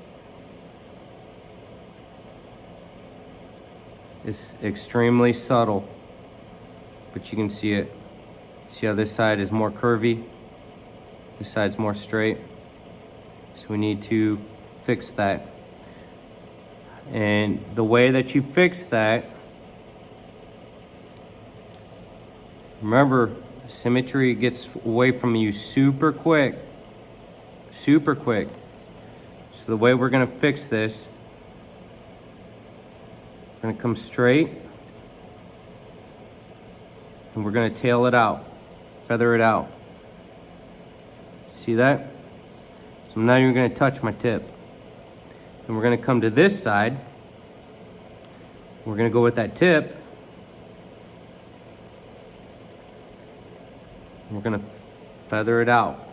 It's extremely subtle, but you can see it. See how this side is more curvy? This side's more straight. So we need to fix that. And the way that you fix that, remember, symmetry gets away from you super quick. Super quick. So the way we're gonna fix this, we're gonna come straight and we're gonna tail it out, feather it out. See that? So I'm not even gonna touch my tip. And we're gonna come to this side. We're gonna go with that tip. We're gonna feather it out.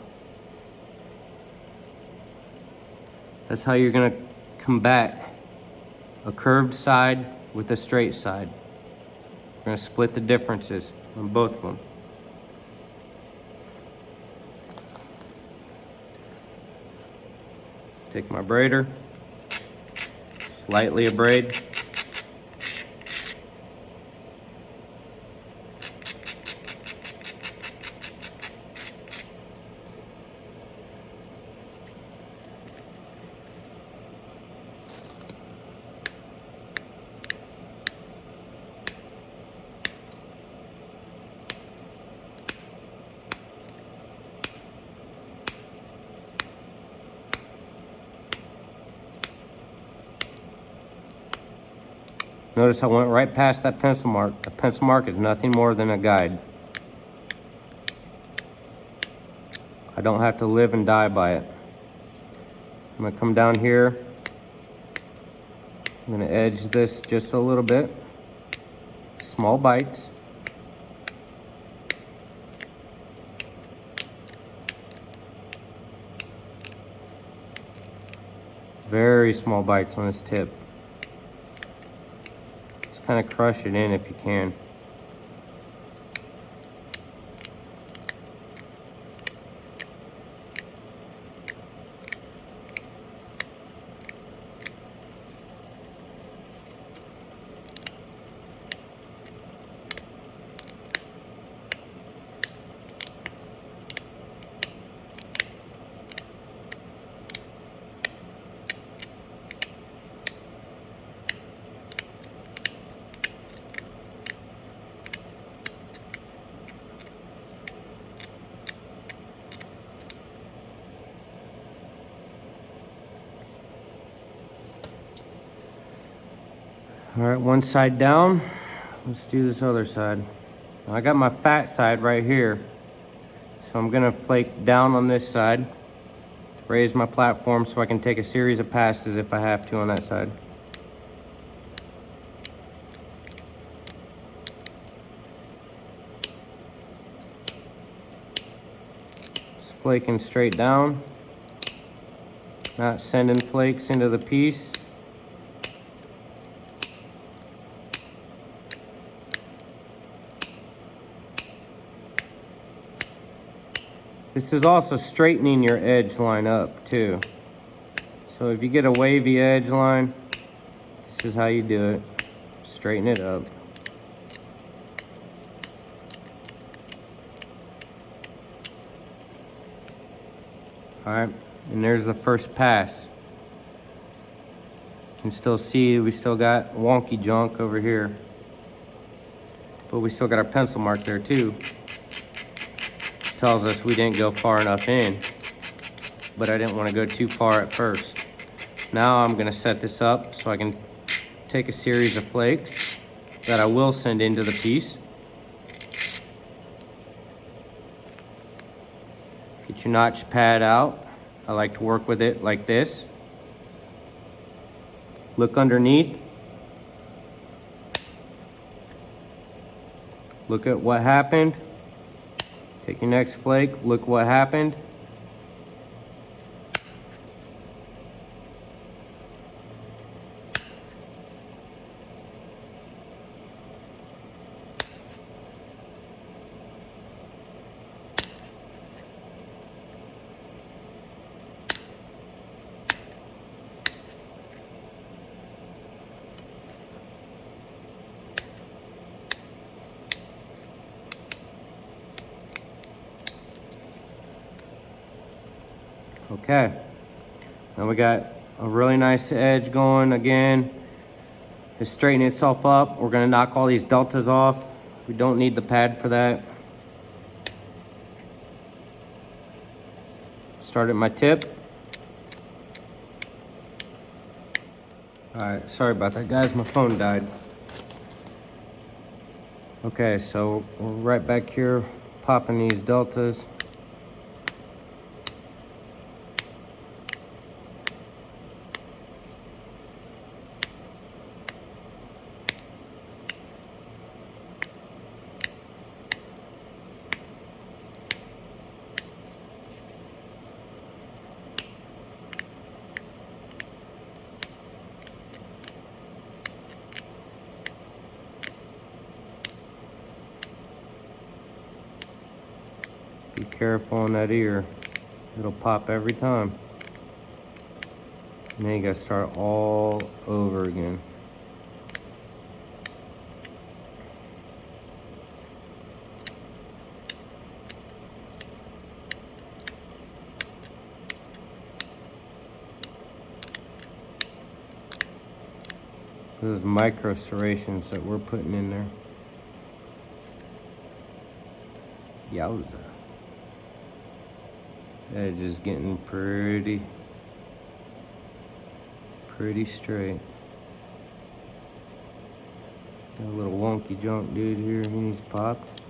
That's how you're gonna combat a curved side with a straight side. We're gonna split the differences on both of them. Take my braider. Slightly abrade. Notice I went right past that pencil mark. The pencil mark is nothing more than a guide. I don't have to live and die by it. I'm gonna come down here. I'm gonna edge this just a little bit. Small bites. Very small bites on this tip. Just kind of crush it in if you can. All right, one side down. Let's do this other side. Now I got my fat side right here. So I'm gonna flake down on this side, raise my platform so I can take a series of passes if I have to on that side. Just flaking straight down, not sending flakes into the piece. This is also straightening your edge line up too. So if you get a wavy edge line, this is how you do it. Straighten it up. All right, and there's the first pass. You can still see we still got wonky junk over here, but we still got our pencil mark there too. Tells us we didn't go far enough in, but I didn't want to go too far at first. Now I'm going to set this up so I can take a series of flakes that I will send into the piece. Get your notch pad out. I like to work with it like this. Look underneath. Look at what happened. Take your next flake, look what happened. Okay, now we got a really nice edge going again. It's straightening itself up. We're gonna knock all these deltas off. We don't need the pad for that. Start at my tip. All right, sorry about that, guys. My phone died. Okay, so we're right back here, popping these deltas. Be careful on that ear. It'll pop every time. And then you gotta start all over again. Those micro serrations that we're putting in there. Yowza. Edge is getting pretty straight. Got a little wonky junk dude here, he needs popped.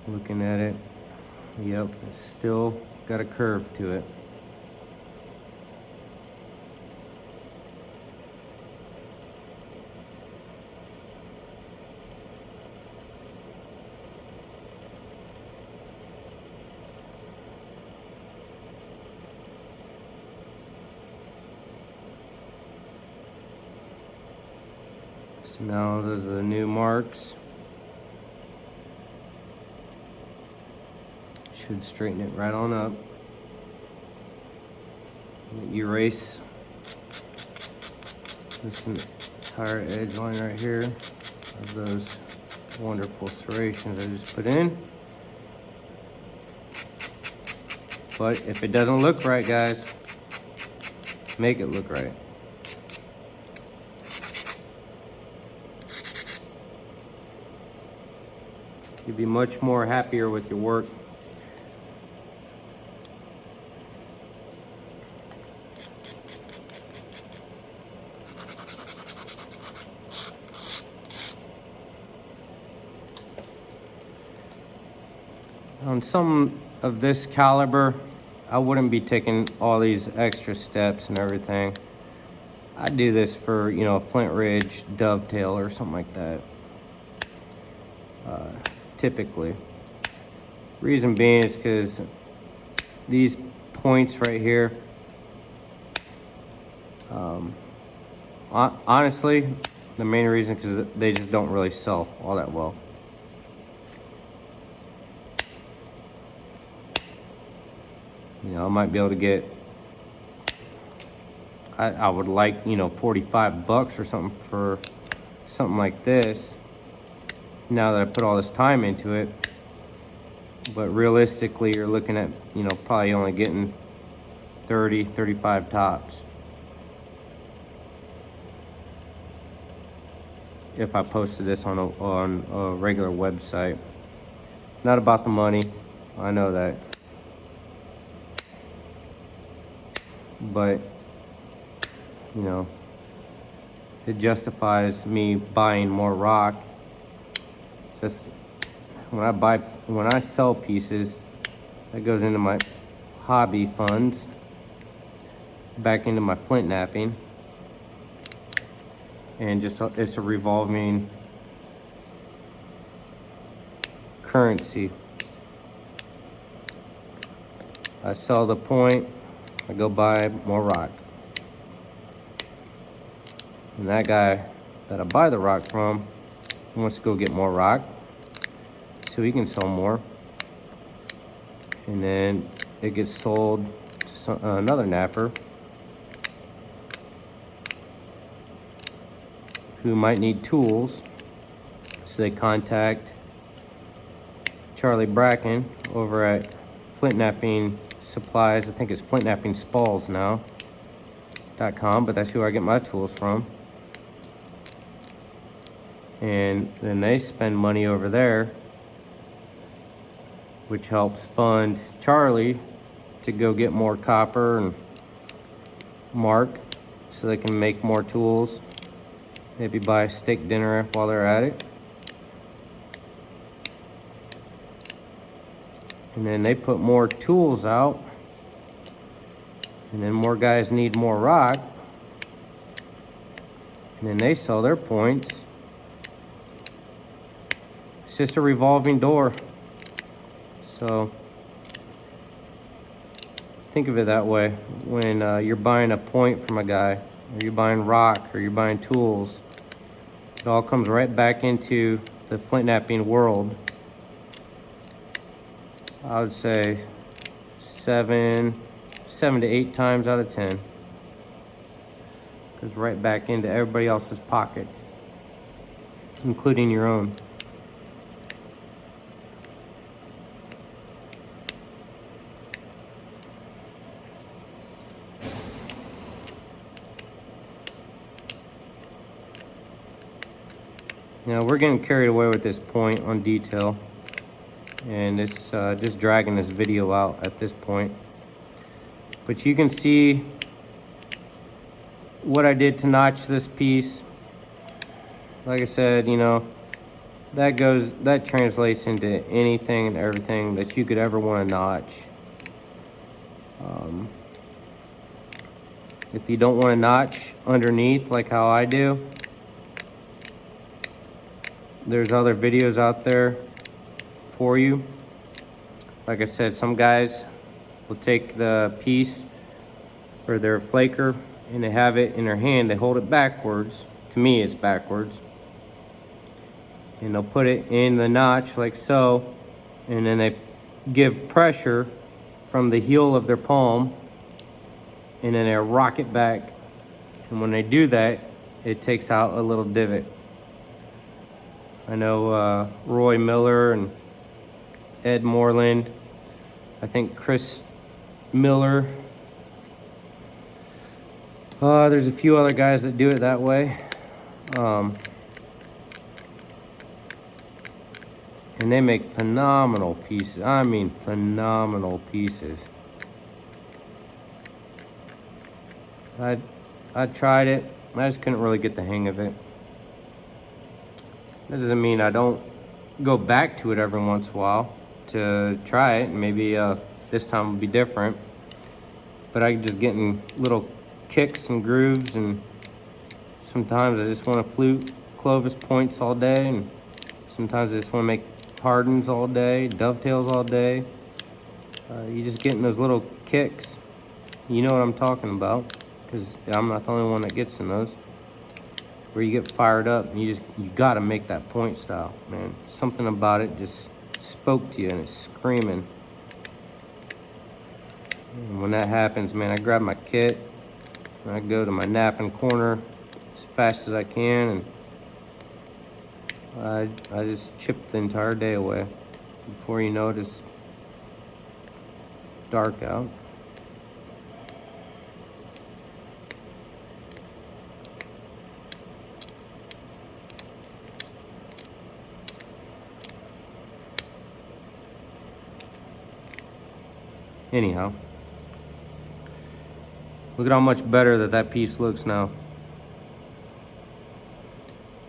Looking at it, yep, it's still got a curve to it. So now those are the new marks. Should straighten it right on up. Erase this entire edge line right here of those wonderful serrations I just put in. But if it doesn't look right, guys, make it look right. You'll be much more happier with your work. On some of this caliber, I wouldn't be taking all these extra steps and everything. I do this for, you know, a flint ridge dovetail or something like that. Typically. Reason being is because these points right here, honestly, the main reason is because they just don't really sell all that well. You know, I might be able to get, I would like, you know, 45 bucks or something for something like this, now that I put all this time into it. But realistically, you're looking at, you know, probably only getting 30, 35 tops. If I posted this on a regular website. Not about the money, I know that. But, you know, it justifies me buying more rock. Just when I sell pieces, that goes into my hobby funds, back into my flint knapping, and just it's a revolving currency. I sell the point, I go buy more rock. And that guy that I buy the rock from wants to go get more rock so he can sell more. And then it gets sold to another napper who might need tools. So they contact Charlie Bracken over at Flint Knapping Supplies. I think it's Flint Knapping Spalls now .com, but that's who I get my tools from. And then they spend money over there, which helps fund Charlie to go get more copper and mark so they can make more tools. Maybe buy a steak dinner while they're at it. And then they put more tools out. And then more guys need more rock. And then they sell their points. It's just a revolving door. So think of it that way. When you're buying a point from a guy, or you're buying rock, or you're buying tools, it all comes right back into the flint knapping world. I would say 7 to 8 times out of 10. Goes right back into everybody else's pockets, including your own. Now we're getting carried away with this point on detail, and it's just dragging this video out at this point. But you can see what I did to notch this piece. Like I said, you know, that translates into anything and everything that you could ever want to notch. If you don't want to notch underneath like how I do, there's other videos out there for you. Like I said, some guys will take the piece or their flaker and they have it in their hand, they hold it backwards. To me, it's backwards. and they'll put it in the notch like so, and then they give pressure from the heel of their palm, and then they rock it back, and when they do that, it takes out a little divot. I know Roy Miller and Ed Moreland, I think Chris Miller, there's a few other guys that do it that way. And they make phenomenal pieces. I mean, phenomenal pieces. I tried it. I just couldn't really get the hang of it. That doesn't mean I don't go back to it every once in a while to try it. Maybe this time will be different. But I just get in little kicks and grooves, and sometimes I just want to flute Clovis points all day, and sometimes I just want to make hardens all day, dovetails all day. You just get in those little kicks. You know what I'm talking about, because I'm not the only one that gets in those. Where you get fired up and you gotta make that point style, man. Something about it just spoke to you and it's screaming. And when that happens, man, I grab my kit and I go to my napping corner as fast as I can, and I just chip the entire day away. Before you know it, it's dark out. Anyhow, look at how much better that piece looks now.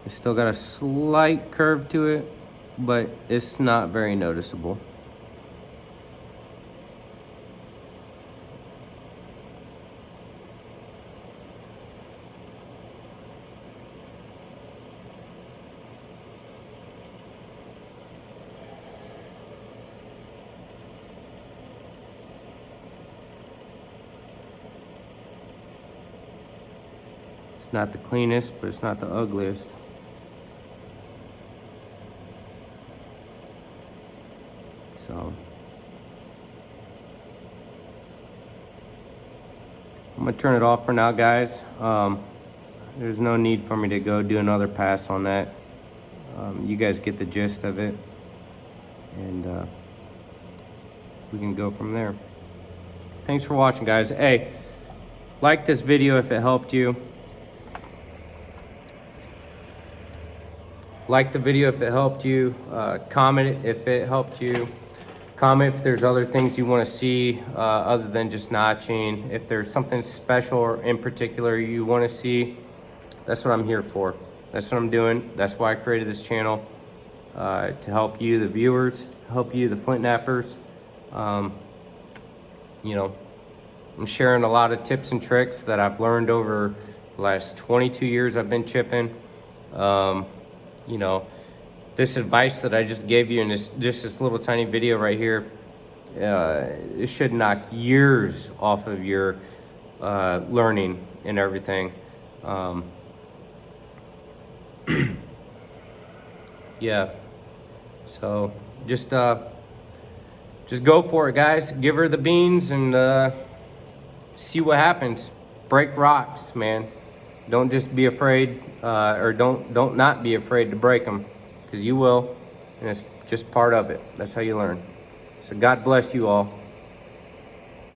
It's still got a slight curve to it, but it's not very noticeable. It's not the cleanest, but it's not the ugliest. So I'm gonna turn it off for now, guys. There's no need for me to go do another pass on that. You guys get the gist of it, and we can go from there. Thanks for watching, guys. Hey, like this video if it helped you. Like the video if it helped you. Comment if it helped you. Comment if there's other things you want to see other than just notching. If there's something special or in particular you want to see, that's what I'm here for. That's what I'm doing. That's why I created this channel, to help you, the viewers, help you, the flint nappers. You know, I'm sharing a lot of tips and tricks that I've learned over the last 22 years I've been chipping. You know, this advice that I just gave you in this little tiny video right here, it should knock years off of your learning and everything. Yeah, so just go for it, guys. Give her the beans and see what happens. Break rocks, man. Don't just be afraid, or don't not be afraid to break them, because you will, and it's just part of it. That's how you learn. So God bless you all.